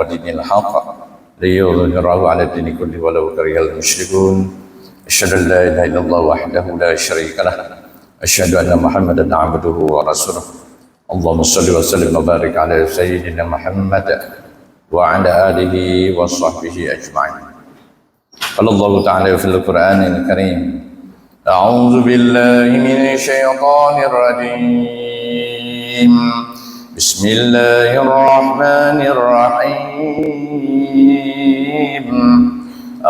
ودين الحق ليظهره على الدين كله ولو كره المشركون أشهد أن لا إله إلا الله وحده لا شريك له أشهد أن محمدا عبده ورسوله اللهم صل وسلم وبارك على سيدنا محمد وعلى آله وصحبه أجمعين. قال الله تعالى في القرآن الكريم أعوذ بالله من الشيطان الرجيم بسم الله الرحمن الرحيم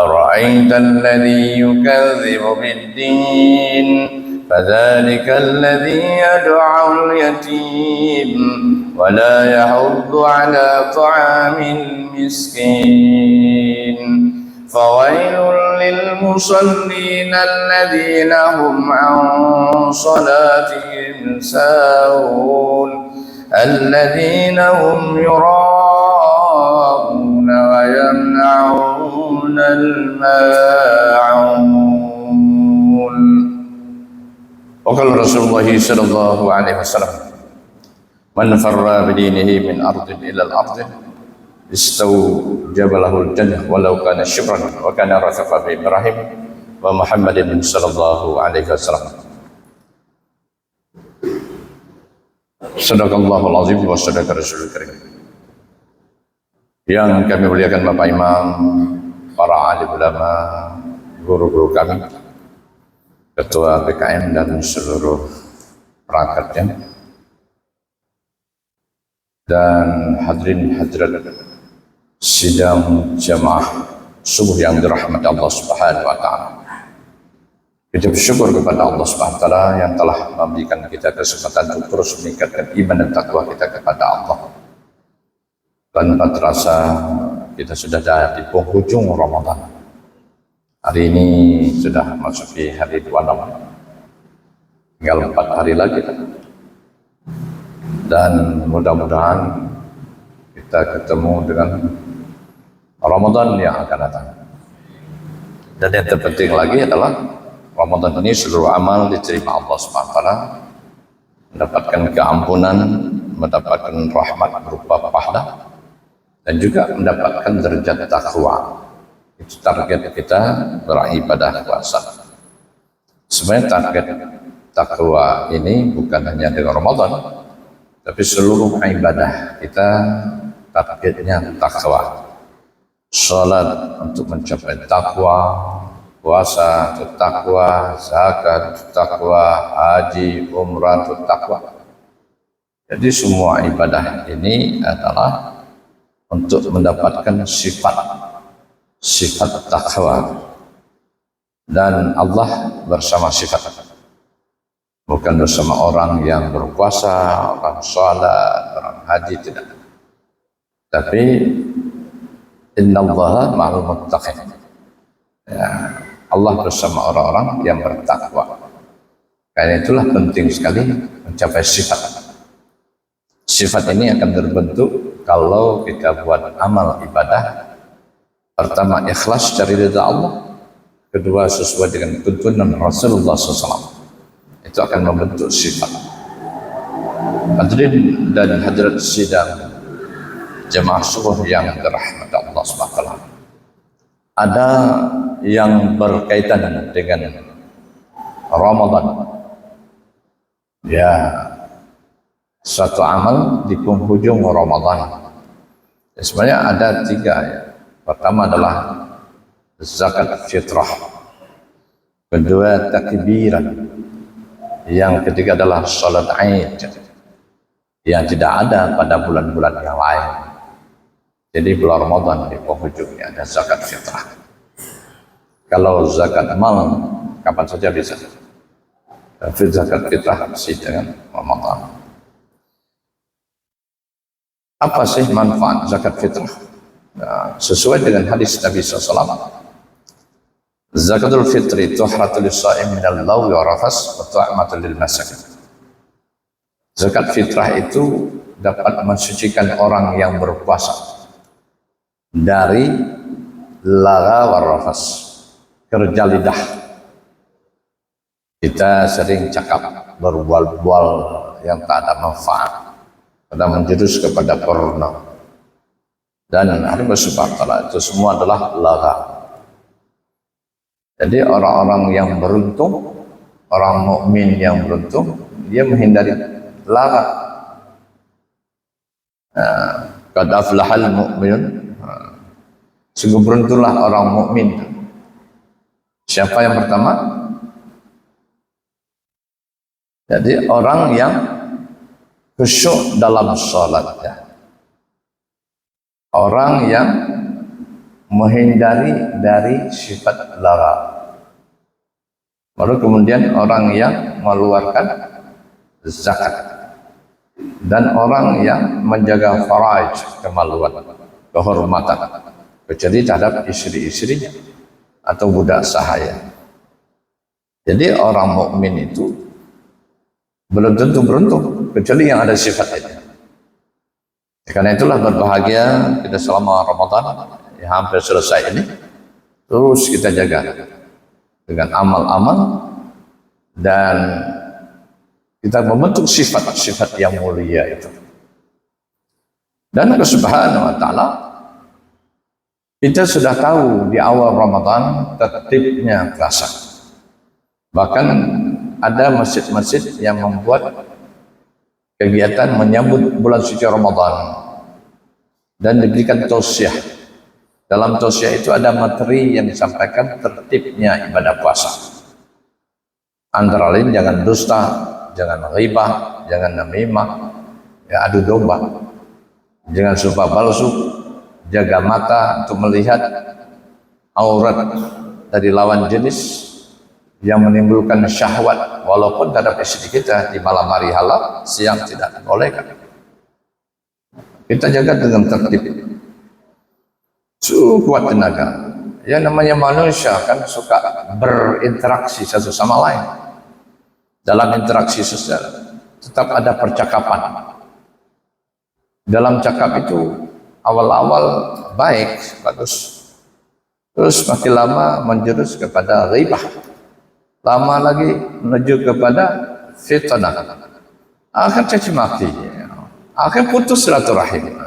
أرأيت الذي يكذب بالدين فذلك الذي يدعو اليتيم ولا يحض على طعام المسكين فويل للمصلين الذين هم عن صلاتهم ساهون الذين هم يراءون ويمنعون الماعون. وقال رسول الله صلى الله عليه وسلم من فر بدينه من أرض إلى الأرض استوجب له الجنة ولو كان شبرا وكان رفق بإبراهيم ومحمد صلى الله عليه وسلم. Sadaqallahul azim wa sadaqa rasulul karim. Yang kami muliakan Bapak Imam, para alim ulama, guru-guru kami, ketua PKM dan seluruh perangkatnya, dan hadirin hadirat sidang jamaah subuh yang dirahmati Allah Subhanahu wa taala. Kita bersyukur kepada Allah Subhanahu wa taala yang telah memberikan kita kesempatan untuk terus meningkatkan iman dan takwa kita kepada Allah. Tanpa terasa kita sudah ada di penghujung Ramadan. Hari ini sudah masuki hari 26. Tinggal 4 hari lagi. Dan mudah-mudahan kita ketemu dengan Ramadan yang akan datang. Dan yang terpenting lagi adalah Ramadan ini seluruh amal diterima Allah SWT, mendapatkan keampunan, mendapatkan rahmat berupa pahala, dan juga mendapatkan derajat takwa. Itu target kita beribadah puasa. Sebenarnya target takwa ini bukan hanya dengan Ramadan, tapi seluruh ibadah kita targetnya takwa. Salat untuk mencapai takwa, puasa untuk takwa, zakat untuk takwa, haji, umrah untuk takwa. Jadi semua ibadah ini adalah untuk mendapatkan sifat takwa. Dan Allah bersama sifat, bukan bersama orang yang berpuasa, orang salat, orang haji, tidak. Tapi innallaha ma'al muttaqin. Ya, Allah bersama orang-orang yang bertakwa. Karena itulah penting sekali mencapai sifat. Sifat ini akan terbentuk kalau kita buat amal ibadah. Pertama, ikhlas cari ridha Allah. Kedua, sesuai dengan tuntunan Rasulullah SAW. Itu akan membentuk sifat. Hadirin dan hadirat sidang jemaah subuh yang dirahmati Allah SWT. Ada yang berkaitan dengan Ramadan. Ya, suatu amal di penghujung Ramadan. Sebenarnya ada 3 ya. Pertama adalah zakat fitrah. Kedua takbiran. Yang ketiga adalah salat Aid. Yang tidak ada pada bulan-bulan yang lain. Jadi bulan Ramadan di penghujungnya ada zakat fitrah. Kalau zakat mal kapan saja bisa. Tapi zakat fitrah masih dengan Ramadan. Apa sih manfaat zakat fitrah? Nah, sesuai dengan hadis Nabi SAW. Zakatul fitri tuhratul lisa'im minal lawi wa rafas wa tu'amatul lil masakin. Zakat fitrah itu dapat mensucikan orang yang berpuasa dari laga wa rafas, kerja lidah. Kita sering cakap berbual-bual yang tak ada manfaat, pada menjurus kepada porno. dan Allah Subhanahu wa taala itu semua adalah lagha. Jadi orang-orang yang beruntung, orang mukmin yang beruntung, dia menghindari lagha. Qad aflahal mu'minun. Sungguh beruntunglah orang mukmin. Siapa yang pertama? Jadi orang yang khusyuk dalam salatnya. Orang yang menghindari dari sifat lara. Baru kemudian orang yang mengeluarkan zakat. Dan orang yang menjaga faraij, kemaluan, kehormatan, kecuali terhadap istri-istrinya atau budak sahaya. Jadi orang mukmin itu belum tentu beruntung kecuali yang ada sifat itu. Karena itulah berbahagia kita selama Ramadan yang hampir selesai ini terus kita jaga dengan amal-amal dan kita membentuk sifat-sifat yang mulia itu. Dan Allah Subhanahu wa taala kita sudah tahu di awal Ramadan tertibnya puasa. Bahkan ada masjid-masjid yang membuat kegiatan menyambut bulan suci Ramadan dan diberikan tausiah. Dalam tausiah itu ada materi yang disampaikan tertibnya ibadah puasa. Antara lain jangan dusta, jangan ghibah, jangan namimah, ya adu domba, jangan sumpah palsu, jaga mata untuk melihat aurat dari lawan jenis yang menimbulkan syahwat, walaupun terhadap istri kita di malam hari halal, siang tidak dibolehkan. Kita jaga dengan tertib. Kuat tenaga. Ya namanya manusia kan suka berinteraksi satu sama lain. Dalam interaksi sosial tetap ada percakapan. Dalam cakap itu awal-awal baik, bagus. Terus makin lama menjurus kepada ghibah. Lama lagi menuju kepada fitnah. Akhir caci maki. Akhir putus silaturahim.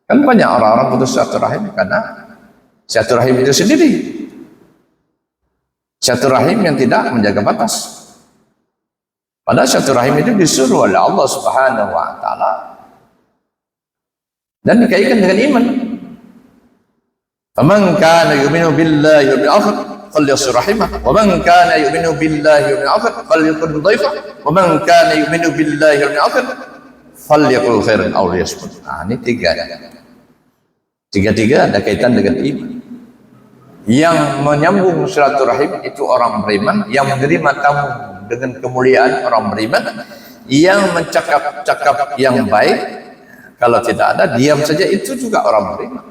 Kan banyak orang-orang putus silaturahim karena silaturahim itu sendiri. Silaturahim yang tidak menjaga batas. Padahal silaturahim itu disuruh oleh Allah Subhanahu wa taala dan dikaitkan dengan iman. Faman kana yu'minu billahi wal yawmil akhir falyasir rahimah, wa man kana yu'minu billahi wal yawmil akhir falyukrim dhaifah, wa man kana yu'minu billahi wal yawmil akhir falyaqul khairan aw liyasmut. Nah, ini tiga ada kaitan dengan iman. Yang menyambung silaturahim itu orang beriman, yang menerima tamu dengan kemuliaan orang beriman, yang mencakap-cakap yang baik, kalau tidak ada diam saja, itu juga orang beriman.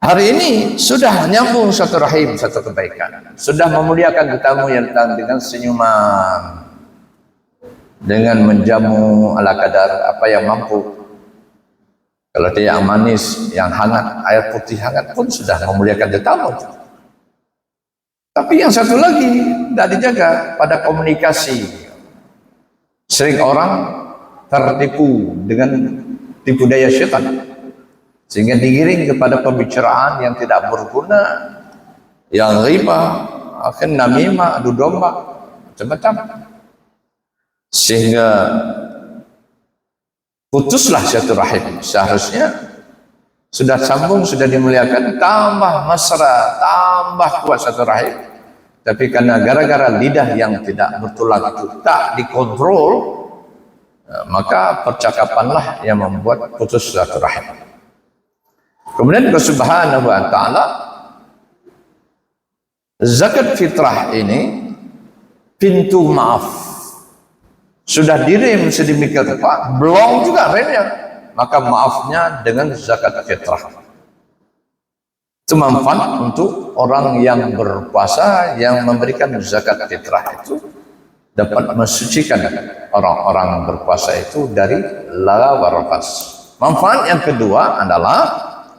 Hari ini sudah nyambung satu rahim, satu kebaikan, sudah memuliakan tetamu yang datang dengan senyuman, dengan menjamu ala kadar apa yang mampu. Kalau dia yang manis, yang hangat, air putih hangat pun sudah memuliakan tetamu. Tapi yang satu lagi tidak dijaga pada komunikasi. Sering orang tertipu dengan tipu daya syaitan, sehingga digiring kepada pembicaraan yang tidak berguna, yang ghibah, akan namimah, adu domba, macam-macam. Sehingga putuslah silaturahim. Seharusnya sudah sambung, sudah dimuliakan, tambah mesra, tambah kuat silaturahim. Tapi karena gara-gara lidah yang tidak bertulang itu tak dikontrol, maka percakapanlah yang membuat putus silaturahim. Kemudian Allah Subhanahu wa taala, zakat fitrah ini pintu maaf sudah direm sedemikian rupa, belum juga remnya, maka maafnya dengan zakat fitrah. Itu manfaat untuk orang yang berpuasa, yang memberikan zakat fitrah itu dapat mensucikan orang-orang berpuasa itu dari lagha wa rafas. Manfaat yang kedua adalah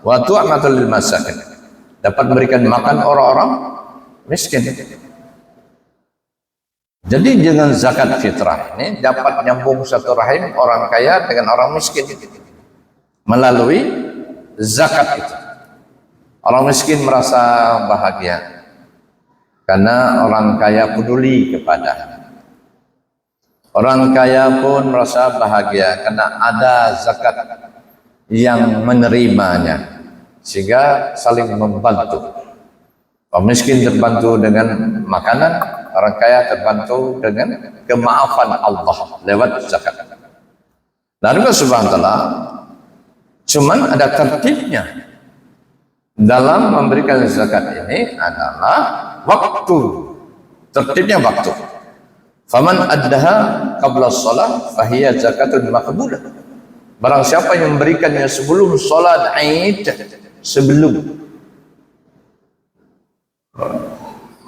wa tu'matul lil masakin, dapat memberikan makan orang-orang miskin. Jadi dengan zakat fitrah ini dapat nyambung satu rahim orang kaya dengan orang miskin. melalui zakat itu. Orang miskin merasa bahagia karena orang kaya peduli kepadanya. Orang kaya pun merasa bahagia karena ada zakat yang menerimanya, sehingga saling membantu. Orang miskin terbantu dengan makanan, orang kaya terbantu dengan kemaafan Allah lewat zakat. Lalu subhanahu wa ta'ala cuman ada tertibnya dalam memberikan zakat ini adalah waktu. Tertibnya waktu. Faman addaha qabla shalah fahiya zakatun maqbulah. Barang siapa yang memberikannya sebelum salat Id,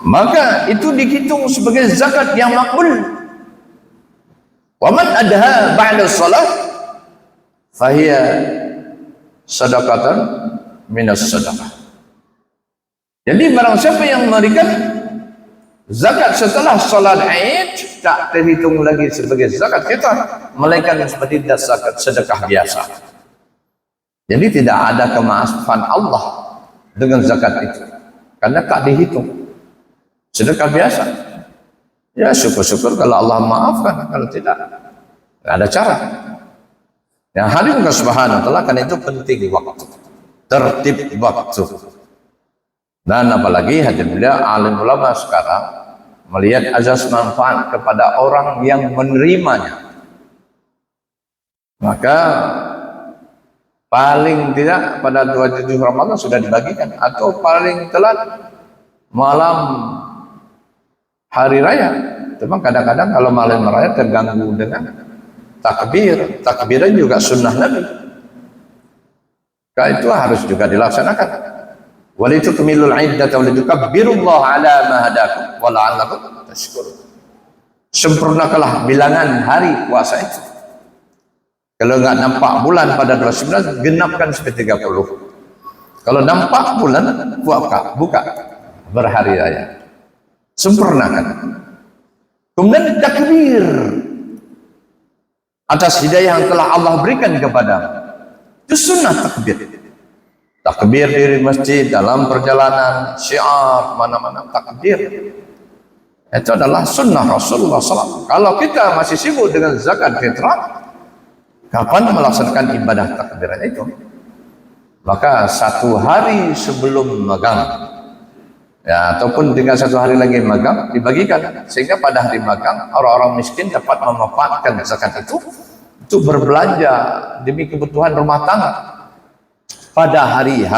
maka itu dihitung sebagai zakat yang makbul. Waman addaha ba'da shalah fahiya sadaqatan minas sadaqah. Jadi barang siapa yang memberikan zakat setelah salat Id, tak terhitung lagi sebagai zakat kita, melainkan seperti zakat sedekah biasa. Jadi tidak ada kemaafan Allah dengan zakat itu, karena tak dihitung. Sedekah biasa, ya syukur-syukur kalau Allah maafkan, kalau tidak, tidak ada cara. Yang hadir ke subhanahu wa ta'ala, karena itu penting waktu, tertib waktu. Dan apalagi hadirin mulia, alim ulama sekarang melihat azas manfaat kepada orang yang menerimanya, maka paling tidak pada 27 Ramadan sudah dibagikan, atau paling telat malam hari raya. Cuma kadang-kadang kalau malam raya terganggu dengan takbir, takbiran juga sunnah Nabi, maka itu harus juga dilaksanakan. Walitukmilul iddata walitukabbirullaha ala ma hadakum wa la'allakum tashkurun. Sempurnakanlah bilangan hari puasa itu. Kalau enggak nampak bulan pada 29, genapkan seperti 30. Kalau nampak bulan, buka berhari raya. Sempurnakan. Kemudian takbir atas hidayah yang telah Allah berikan kepada. Itu sunnah takbir. Takbir di masjid, dalam perjalanan, syiar, mana-mana takbir. Itu adalah sunnah Rasulullah SAW. Kalau kita masih sibuk dengan zakat fitrah, kapan melaksanakan ibadah takbiran itu? Maka 1 hari sebelum magang, ya, ataupun dengan 1 hari lagi magang, dibagikan, sehingga pada hari magang orang-orang miskin dapat memanfaatkan zakat itu untuk berbelanja demi kebutuhan rumah tangga. Pada hari H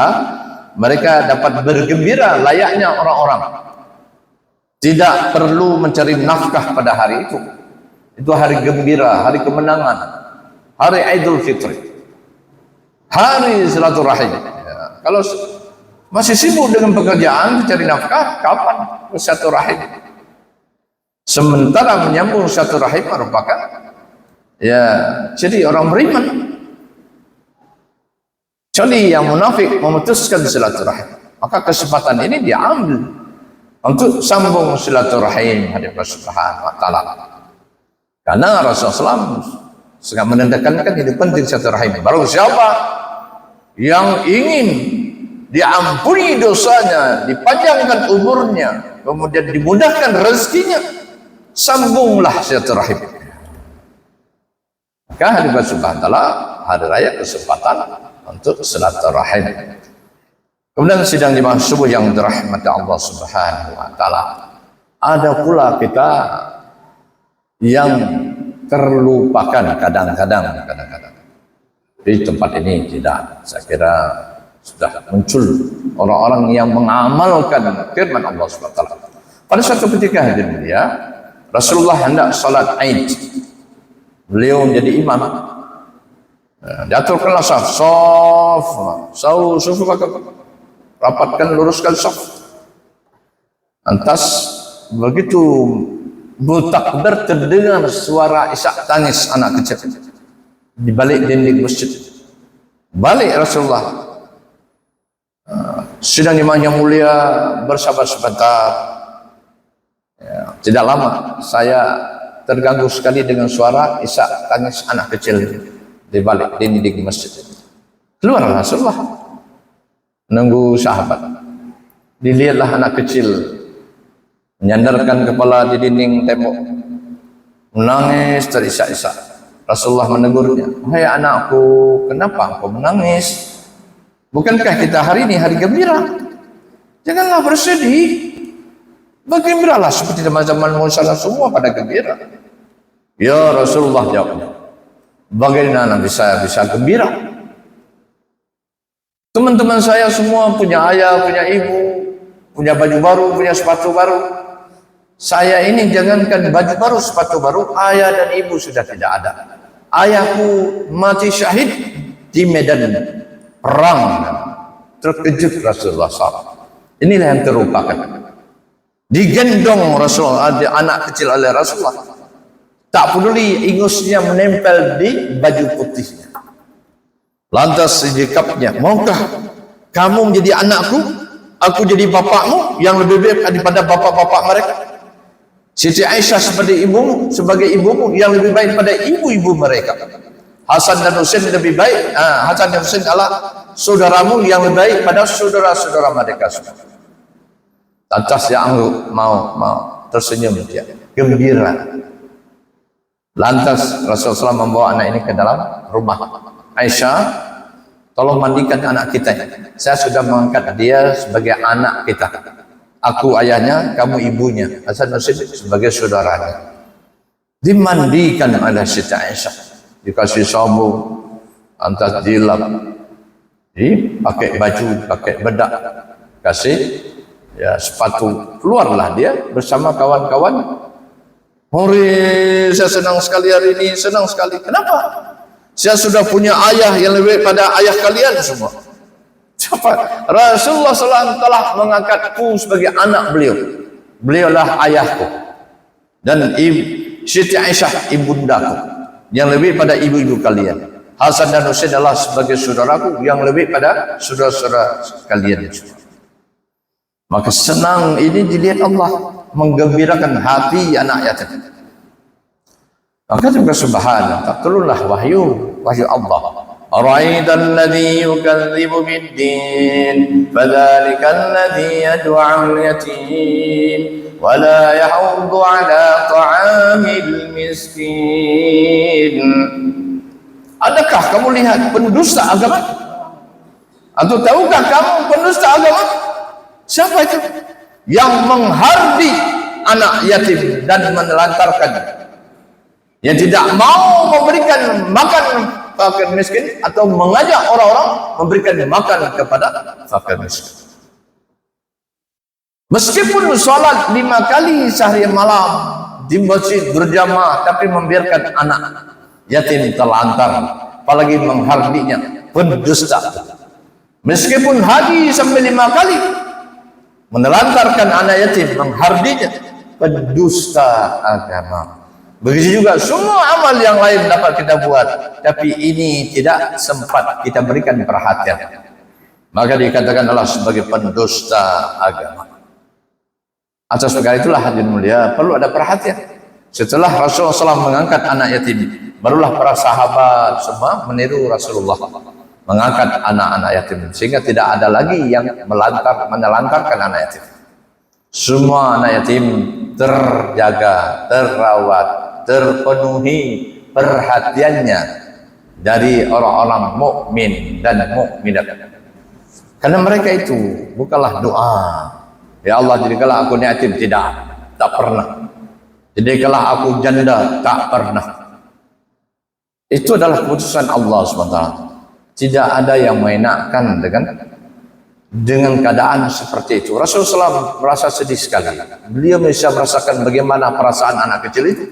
mereka dapat bergembira layaknya orang-orang, tidak perlu mencari nafkah pada hari itu. Itu hari gembira, hari kemenangan, hari Idul Fitri, hari silaturahim. Ya, kalau masih sibuk dengan pekerjaan mencari nafkah, kapan silaturahim? Sementara menyambung silaturahim merupakan, ya, jadi orang beriman. Kecuali yang munafik memutuskan silaturahim, maka kesempatan ini diambil untuk sambung silaturahim hadirat subhanahu wa ta'ala. Karena Rasulullah SAW sangat menandakan itu penting silaturahim. Baru siapa yang ingin diampuni dosanya, dipanjangkan umurnya, kemudian dimudahkan rezekinya, sambunglah silaturahim. Maka hadirat subhanahu wa ta'ala, hari raya kesempatan untuk silaturahim. Kemudian sidang jemaah subuh yang dirahmati Allah Subhanahu wa taala. Ada pula kita yang terlupakan kadang-kadang. Di tempat ini tidak. Saya kira sudah muncul orang-orang yang mengamalkan firman Allah Subhanahu wa taala. Pada suatu ketika hadirin dia, Rasulullah hendak salat Id. Beliau menjadi imam. Diaturkanlah saf, rapatkan, luruskan saf. Lantas begitu bertakbir terdengar suara isak tangis anak kecil di balik dinding masjid. Balik Rasulullah, sidang imam yang mulia, bersabar sebentar. Ya, tidak lama saya terganggu sekali dengan suara isak tangis anak kecil di balik dinding masjid. Keluar Rasulullah menunggu sahabat. Dilihatlah anak kecil menyandarkan kepala di dinding tembok, menangis terisak-isak. Rasulullah menegurnya, "Hai anakku, kenapa kau menangis? Bukankah kita hari ini hari gembira? Janganlah bersedih. Bergembiralah seperti zaman Musa, semua pada gembira." Ya Rasulullah jawabnya, "Bagaimana bisa gembira? Teman-teman saya semua punya ayah, punya ibu, punya baju baru, punya sepatu baru. Saya ini jangankan baju baru, sepatu baru, ayah dan ibu sudah tidak ada. Ayahku mati syahid di medan perang." Terkejut Rasulullah SAW. Inilah yang terlupakan. Digendong Rasulullah, anak kecil oleh Rasulullah. Tak peduli ingusnya menempel di baju putihnya. Lantas sikapnya, "Maukah kamu menjadi anakku, aku jadi bapakmu yang lebih baik daripada bapak-bapak mereka? Siti Aisyah sebagai ibumu yang lebih baik daripada ibu-ibu mereka. Hasan dan Husain lebih baik, Hasan dan Husain adalah saudaramu yang lebih baik pada saudara-saudara mereka semua." Lantas dia angguk, mau tersenyum dia, gembira. Lantas Rasulullah SAW membawa anak ini ke dalam rumah. "Aisyah, tolong mandikan anak kita. Saya sudah mengangkat dia sebagai anak kita. Aku ayahnya, kamu ibunya. Hasan Husain sebagai saudaranya." Dimandikan oleh Siti Aisyah, dikasih sabun, lantas dilap, dipakai baju, pakai bedak, kasih ya sepatu. Keluarlah dia bersama kawan-kawan. "Hore, saya senang sekali hari ini, senang sekali. Kenapa? Saya sudah punya ayah yang lebih pada ayah kalian semua." Siapa? Rasulullah SAW telah mengangkatku sebagai anak beliau. Beliaulah ayahku. Dan Siti Aisyah ibundaku yang lebih pada ibu-ibu kalian. Hasan dan Husain adalah sebagai saudaraku yang lebih pada saudara-saudara kalian semua. Maka senang ini dilihat Allah, menggembirakan hati anak yatim. Maka juga subhanallah, turunlah wahyu Allah. "Ara'aital ladzi yukadzibu bid-din, fadzalika alladzi yad'u'ul yatim wa la yahuddu 'ala ta'amil miskin." Adakah kamu lihat pendusta agama? Atau tahukah kamu pendusta agama? Siapa itu? Yang menghardi anak yatim dan menelantarkan, yang tidak mau memberikan makan fakir miskin atau mengajak orang-orang memberikan makan kepada fakir miskin. Meskipun sholat 5 kali sehari malam di masjid berjamaah, tapi membiarkan anak yatim terlantar, apalagi menghardinya, pendusta. Meskipun haji sampai 5 kali, menelantarkan anak yatim, menghardinya, pendusta agama. Begitu juga semua amal yang lain dapat kita buat, tapi ini tidak sempat kita berikan perhatian, maka dikatakan Allah sebagai pendusta agama. Atas perkara itulah hadirin mulia, perlu ada perhatian. Setelah Rasulullah SAW mengangkat anak yatim, barulah para sahabat semua meniru Rasulullah mengangkat anak-anak yatim, sehingga tidak ada lagi yang menelantarkan anak yatim. Semua anak yatim terjaga, terawat, terpenuhi perhatiannya dari orang-orang mukmin dan mukminat. Karena mereka itu bukanlah doa, "Ya Allah, jadikanlah aku yatim," tak pernah. "Jadikanlah aku janda," tak pernah. Itu adalah keputusan Allah SWT. Tidak ada yang menyenangkan dengan keadaan seperti itu. Rasulullah SAW merasa sedih sekali. Beliau bisa merasakan bagaimana perasaan anak kecil itu,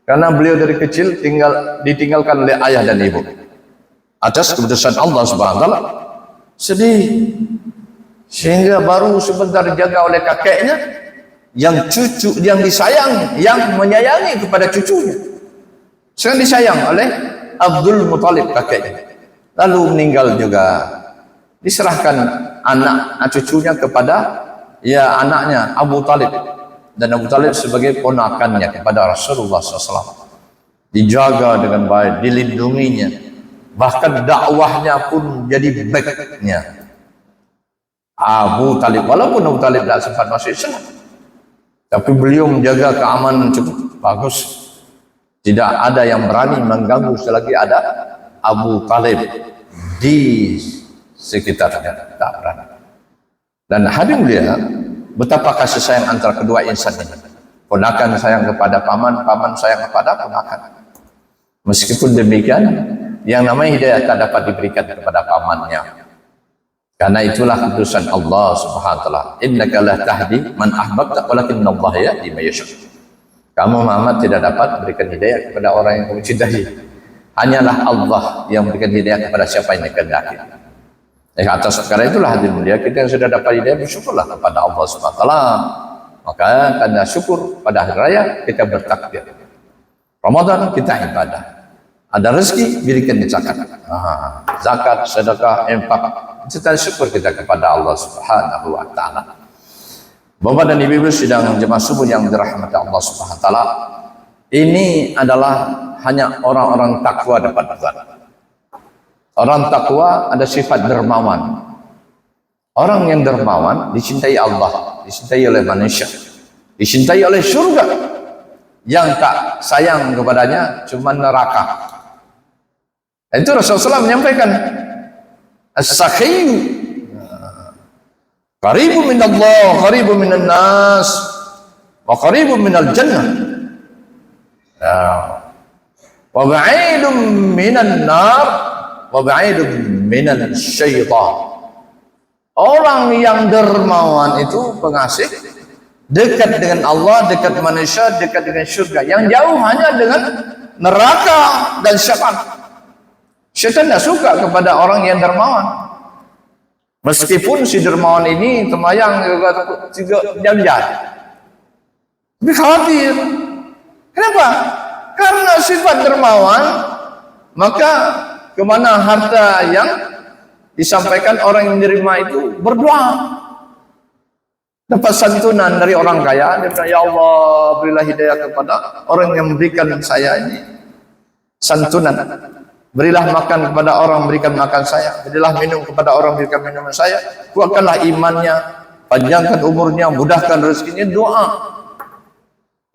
karena beliau dari kecil ditinggalkan oleh ayah dan ibu. Atas keputusan Allah SWT, sedih, sehingga baru sebentar dijaga oleh kakeknya yang disayang, yang menyayangi kepada cucunya. Sekarang disayang oleh Abdul Muthalib kakeknya. Lalu meninggal juga, diserahkan anak cucunya kepada anaknya Abu Talib, dan Abu Talib sebagai ponakannya kepada Rasulullah SAW. Dijaga dengan baik, dilindunginya, bahkan dakwahnya pun jadi backnya Abu Talib. Walaupun Abu Talib tidak sempat masuk Islam, tapi beliau menjaga keamanan cukup bagus. Tidak ada yang berani mengganggu selagi ada Abu Talib di sekitarnya, tak berani. Dan hadir mulia, betapa kasih sayang antara kedua insan ini. Ponakan sayang kepada paman, paman sayang kepada ponakan. Meskipun demikian, yang namanya hidayah tak dapat diberikan kepada pamannya. Karena itulah keputusan Allah Subhanahu wa taala. Innaka la tahdi man ahbabta walakinna Allah yahdi man yasha. Kamu Muhammad tidak dapat berikan hidayah kepada orang yang kamu cintai. Hanyalah Allah yang memberikan hidayah kepada siapa yang dikehendaki. Atas perkara itulah hadirin mulia, kita yang sudah dapat hidayah bersyukurlah kepada Allah Subhanahu wa taala. Maka tanda syukur pada hari raya kita bertakbir. Ramadan kita ibadah. Ada rezeki berikan zakat. Zakat, sedekah, infak. Kita syukur kita kepada Allah Subhanahu wa taala. Bapak dan Ibu sidang jemaah subuh yang dirahmati Allah Subhanahu wa taala, ini adalah hanya orang-orang takwa depan Tuhan. Orang takwa ada sifat dermawan. Orang yang dermawan dicintai Allah, dicintai oleh manusia, dicintai oleh surga. Yang tak sayang kepadanya cuma neraka. Itu Rasulullah SAW menyampaikan, as-sakhiyu qaribun min Allah, qaribun minan nas, wa qaribun minal jannah. Wa ba'idun minan nar, wa ba'idun minal syaitan. Orang yang dermawan itu pengasih, dekat dengan Allah, dekat manusia, dekat dengan surga. Yang jauh hanya dengan neraka dan syaitan. Syaitan tidak suka kepada orang yang dermawan. Meskipun si dermawan ini temayang juga jam-jam, tapi khawatir. Kenapa? Karena sifat dermawan, maka kemana harta yang disampaikan orang yang menerima itu berdoa. Dapat santunan dari orang kaya, dia bilang, ya Allah berilah hidayah kepada orang yang memberikan saya ini santunan. Berilah makan kepada orang, berikan makan saya. Berilah minum kepada orang, berikan minuman saya. Kuatkanlah imannya, panjangkan umurnya, mudahkan rezekinya. Doa.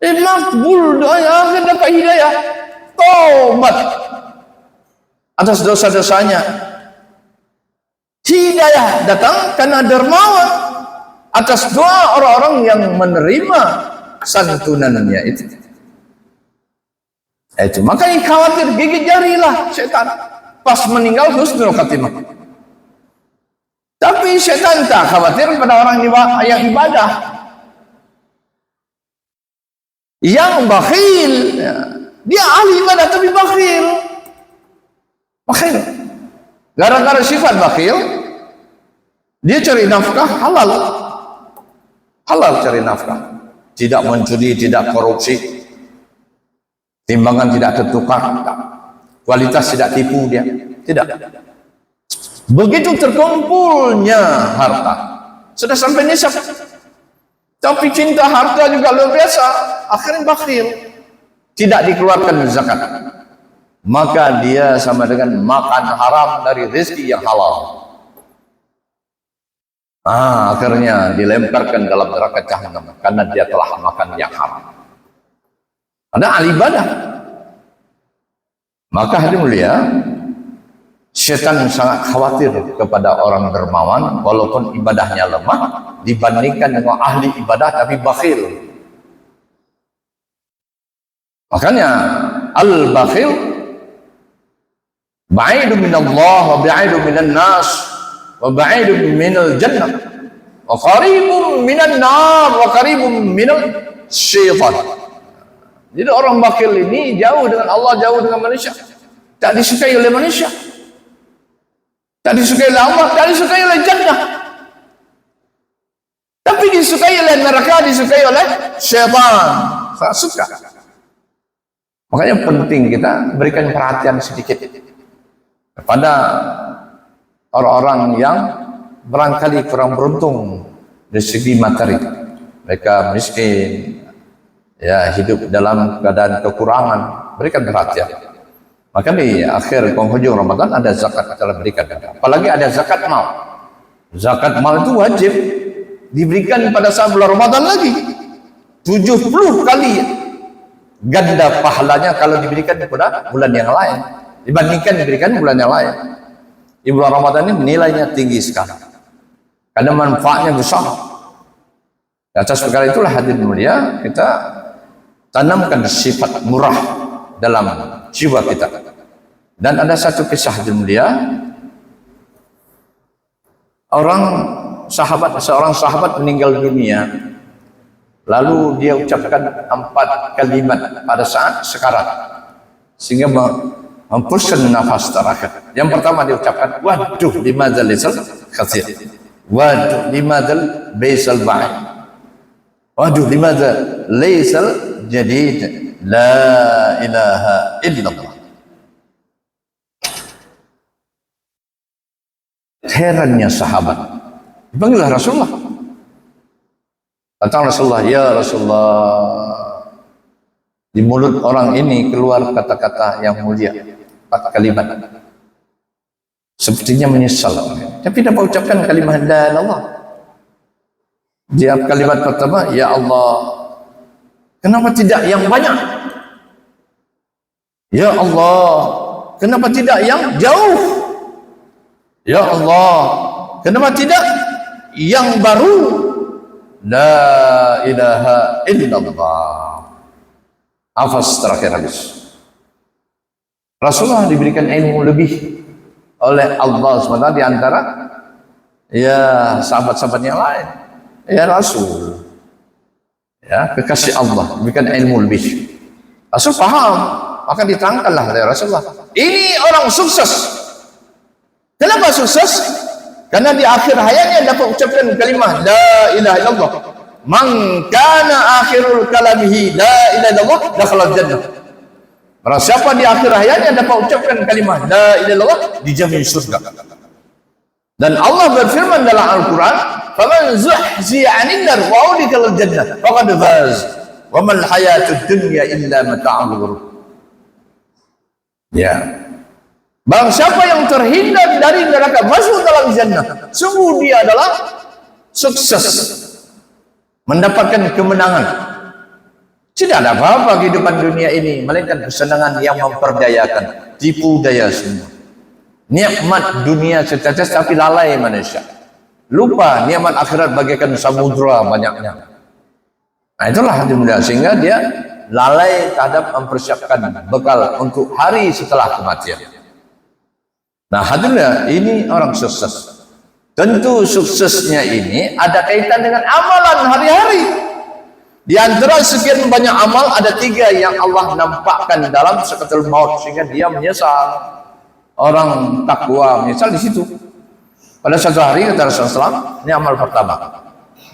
Makbul doanya, akan dapat hidayah. Taubat atas dosa-dosanya. Hidayah datang karena dermawan atas doa orang-orang yang menerima santunannya itu. Itu makanya khawatir gigit jarilah setan pas meninggal husnul khatimah. Tapi setan tak khawatir pada orang yang ibadah, yang bakhil. Dia ahli ibadah tapi bakhil. Gara-gara sifat bakhil, dia cari nafkah halal cari nafkah, tidak mencuri, tidak korupsi. Timbangan tidak tertukar, kualitas tidak tipu dia, tidak. Begitu terkumpulnya harta, sudah sampai nisab, tapi cinta harta juga luar biasa, akhirnya bakhil, tidak dikeluarkan zakat. Maka dia sama dengan makan haram dari rezeki yang halal. Akhirnya dilemparkan dalam neraka jahanam karena dia telah makan yang haram. Ada ahli ibadah. Maka hadirin mulia, setan sangat khawatir kepada orang dermawan walaupun ibadahnya lemah dibandingkan dengan ahli ibadah tapi bakhil. Makanya al-bakhil ba'idun minallah wa ba'idun minan nas wa ba'idun minal jannah wa qaribun minan nar wa qaribun minal syaitan. Jadi orang bakhil ini jauh dengan Allah, jauh dengan manusia. Tak disukai oleh manusia, tak disukai oleh Allah, tak disukai oleh jannah, tapi disukai oleh neraka, disukai oleh syaitan. Sangat suka. Makanya penting kita berikan perhatian sedikit kepada orang-orang yang barangkali kurang beruntung dari segi materi. Mereka miskin, ya, hidup dalam keadaan kekurangan, berikan perhatian. Maka di akhir penghujung Ramadan ada zakat telah berikan. Apalagi ada zakat mal. Zakat mal itu wajib diberikan pada saat bulan Ramadan lagi. 70 kali ganda pahalanya kalau diberikan pada bulan yang lain dibandingkan diberikan bulan yang lain. Di bulan Ramadan ini nilainya tinggi sekali karena manfaatnya besar. Di atas perkara itulah hadirin mulia, kita tanamkan sifat murah dalam jiwa kita. Dan ada satu kisah hadirin mulia, seorang sahabat meninggal dunia, lalu dia ucapkan 4 kalimat pada saat sekarat sehingga menghembuskan nafas terakhir. Yang pertama dia ucapkan, waduh limadzal lisal khatir, waduh limadzal baisal ba'id, waduh limadzal laisal jadid, la ilaha illallah. Herannya sahabat, dipanggillah Rasulullah. Kata Rasulullah, ya Rasulullah, di mulut orang ini keluar kata-kata yang mulia, 4 kalimat. Sepertinya menyesal, tapi dapat ucapkan kalimat la ilallah. Dia kalimat pertama, ya Allah, kenapa tidak yang banyak? Ya Allah, kenapa tidak yang jauh? Ya Allah, kenapa tidak yang baru? La ilaha illallah. Hafaz terakhir habis. Rasulullah diberikan ilmu lebih oleh Allah SWT di antara ya sahabat-sahabat yang lain. Ya Rasul, ya kekasih Allah, diberikan ilmu lebih. Rasul paham, maka diterangkanlah oleh Rasulullah. Ini orang sukses. Kenapa sukses? Karena di akhir hayatnya dapat ucapkan kalimah la ilaha illallah. Man kana akhirul kalamihi la ilaha illallah dakhala jannah. Barang siapa di akhir hayatnya dapat ucapkan kalimah la ilaha illallah, dijamin surga. Dan Allah berfirman dalam Al-Qur'an, "Faman zuhziya 'anil nar wa udkhila jannah faqad faz. Wa mal hayatud dunya illa mata'ul ghurur." Ya. Barang siapa yang terhindar dari neraka masuk dalam jannah, sungguh dia adalah sukses, mendapatkan kemenangan. Tidak ada apa-apa kehidupan dunia ini melainkan kesenangan yang memperdayakan, tipu daya semua. Nikmat dunia setetes tapi lalai manusia. Lupa nikmat akhirat bagaikan samudra banyaknya. Nah itulah sehingga dia lalai terhadap mempersiapkan bekal untuk hari setelah kematian. Nah hadirnya ini orang sukses. Tentu suksesnya ini ada kaitan dengan amalan hari-hari. Di antara sekian banyak amal ada 3 yang Allah nampakkan dalam sakaratul maut sehingga dia menyesal. Orang takwa menyesal di situ. Pada satu hari kata Rasulullah SAW, ini amal pertama.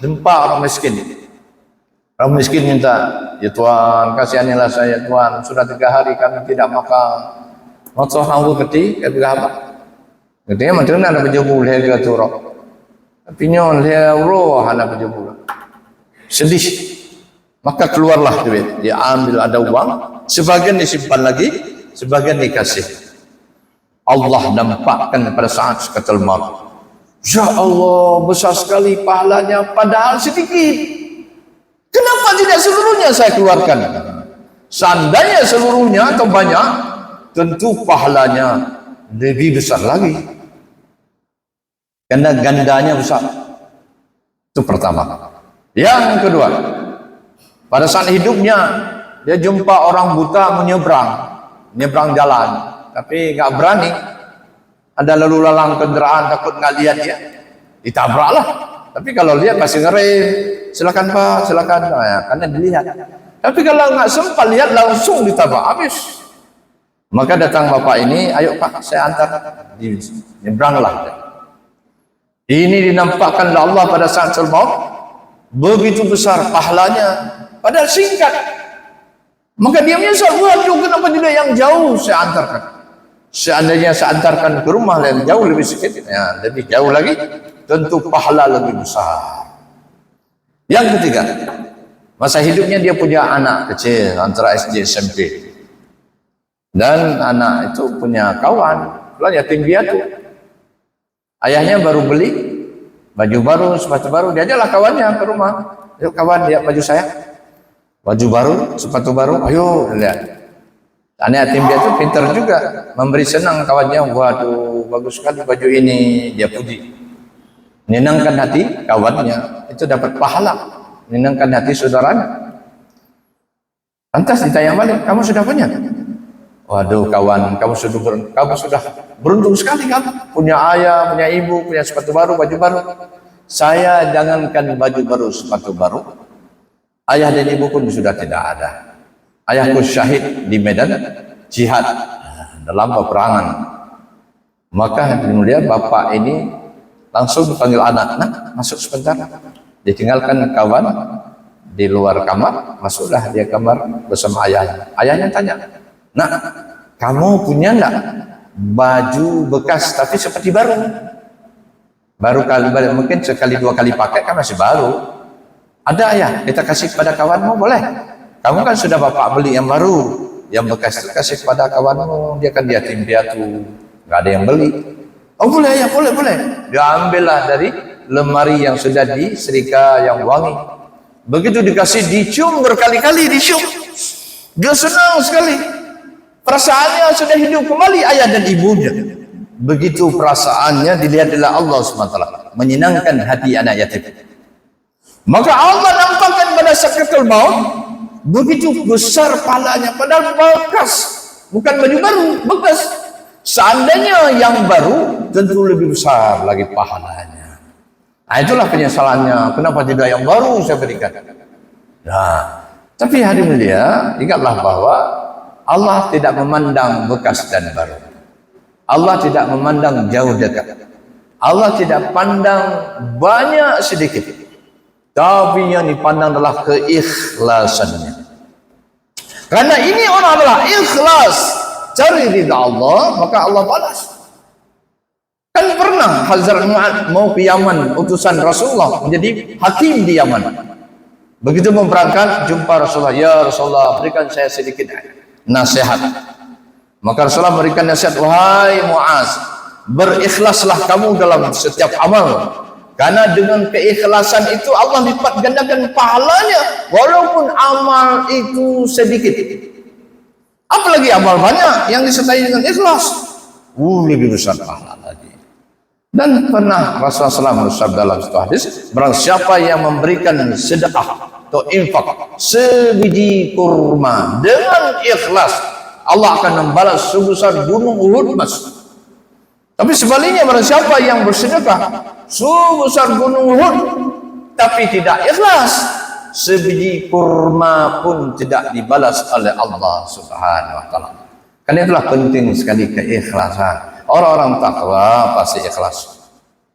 Jumpa orang miskin. Orang miskin minta, ya Tuhan kasihanilah saya Tuhan, sudah 3 hari kami tidak makan. Maksud aku ketik, kata apa? Katanya macam mana berjubul harga turok. Tapi nyon dia roh hana berjubul. Sedih. Maka keluarlah duit. Dia ambil ada uang, sebagian disimpan lagi, sebagian dikasih. Allah nampakkan pada saat sakaratul maut. Ya Allah, besar sekali pahalanya padahal sedikit. Kenapa tidak seluruhnya saya keluarkan? Seandainya seluruhnya atau banyak, tentu pahalanya lebih besar lagi. Karena gandanya besar. Itu pertama. Yang kedua, pada saat hidupnya dia jumpa orang buta menyeberang jalan, tapi nggak berani. Ada lalu lalang kendaraan takut nggak lihat dia, ditabraklah. Tapi kalau lihat masih ngerem, silakan Pak, silakan. Nah, ya, karena dilihat. Tapi kalau nggak sempat lihat langsung ditabrak habis. Maka datang bapak ini, ayo Pak, saya antar. Nyebranglah. Ini dinampakkan oleh Allah pada saat maut, begitu besar pahalanya, padahal singkat. Maka dia menyesal, waduh kenapa tidak yang jauh saya antarkan. Seandainya saya antarkan ke rumah yang jauh lebih sedikit, ya, lebih jauh lagi, tentu pahala lebih besar. Yang ketiga, masa hidupnya dia punya anak kecil antara SD SMP. Dan anak itu punya kawan, yatim piatu. Ayahnya baru beli baju baru, sepatu baru, diajaklah kawannya ke rumah. Ayo kawan, lihat baju saya. Baju baru, sepatu baru, ayo lihat. Anak yatim piatu pintar juga, memberi senang kawannya. Waduh, bagus sekali baju ini, dia puji. Menyenangkan hati kawannya, itu dapat pahala. Menyenangkan hati saudaranya. Lantas ditanya balik, kamu sudah punya? Waduh kawan, kamu sudah beruntung sekali, kamu punya ayah, punya ibu, punya sepatu baru, baju baru. Saya jangankan baju baru, sepatu baru, ayah dan ibu pun sudah tidak ada. Ayahku syahid di medan jihad dalam peperangan. Maka kemudian bapak ini langsung panggil anak, nak masuk sebentar. Ditinggalkan kawan di luar kamar, masuklah dia kamar bersama ayahnya. Ayahnya tanya, nak, kamu punya enggak baju bekas tapi seperti baru? Baru kali, mungkin sekali dua kali pakai kan masih baru. Ada ayah, kita kasih kepada kawanmu boleh? Kamu kan sudah bapak beli yang baru, yang bekas itu kasih kepada kawanmu, dia kan yatim piatu, nggak ada yang beli. Oh boleh ya, boleh. Dia ambillah dari lemari yang sudah disetrika yang wangi. Begitu dikasih, dicium berkali-kali, dicium. Dia senang sekali. Perasaannya sudah hidup kembali ayah dan ibunya. Begitu perasaannya dilihat oleh Allah SWT, menyenangkan hati anak yatim. Maka Allah nampakkan pada sakratul maut, begitu besar pahalanya, padahal bekas, bukan baju baru, bekas. Seandainya yang baru, tentu lebih besar lagi pahalanya. Nah, itulah penyesalannya, kenapa tidak yang baru saya berikan. Nah, tapi hari mulia, ingatlah bahwa Allah tidak memandang bekas dan baru. Allah tidak memandang jauh dekat. Allah tidak pandang banyak sedikit. Tapi yang dipandang adalah keikhlasannya. Karena ini orang adalah ikhlas, cari ridha Allah, maka Allah balas. Kan pernah Hazrat Mu'ad mau ke Yaman, utusan Rasulullah menjadi hakim di Yaman. Begitu mau berangkat, jumpa Rasulullah, ya Rasulullah, berikan saya sedikit nasihat. Maka Rasulullah memberikan nasihat, wahai Mu'az, berikhlaslah kamu dalam setiap amal. Karena dengan keikhlasan itu Allah lipat gandakan pahalanya, walaupun amal itu sedikit. Apalagi amal banyak yang disertai dengan ikhlas, lebih besar pahala lagi. Dan pernah Rasulullah SAW bersabda dalam satu hadis, barang siapa yang memberikan sedekah atau infak sebiji kurma dengan ikhlas, Allah akan membalas sebesar gunung Uhud mas. Tapi sebaliknya, barang siapa yang bersedekah sebesar gunung Uhud tapi tidak ikhlas, sebiji kurma pun tidak dibalas oleh Allah Subhanahu wa taala. Karena itulah penting sekali keikhlasan. Orang-orang takwa pasti ikhlas.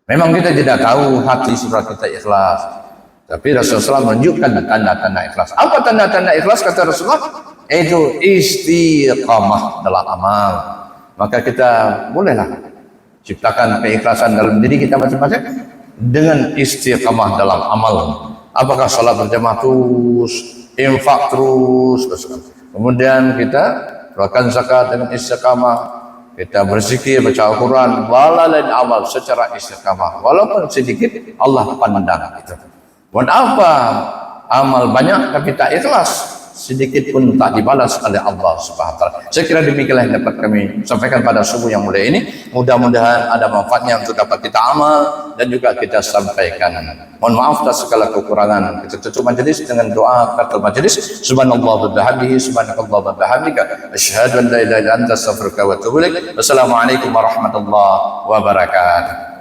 Memang kita tidak tahu hati surat kita ikhlas, tapi Rasulullah menunjukkan tanda-tanda ikhlas. Apa tanda-tanda ikhlas kata Rasulullah? Itu istiqamah dalam amal. Maka kita bolehlah ciptakan keikhlasan dalam diri kita masing-masing dengan istiqamah dalam amal. Apakah salat berjamaah terus, infak terus, kemudian kita keluarkan zakat dengan istiqamah, kita berzikir, baca Al-Quran, lain amal secara istiqamah, walaupun sedikit Allah pandang itu. Buat apa amal banyak tapi tak ikhlas, sedikit pun tak dibalas oleh Allah Subhanahu wa taala. Saya kira demikianlah yang dapat kami sampaikan pada subuh yang mulia ini. Mudah-mudahan ada manfaatnya untuk dapat kita amal dan juga kita sampaikan. Mohon maaf atas segala kekurangan. Kita tutup majelis dengan doa kafaratul majelis. Subhanallah wa bihamdihi, subhanakallah wa bihamdika, asyhadu an la ilaha illa anta, astaghfiruka wa atubu ilaik. Wassalamualaikum warahmatullahi wabarakatuh.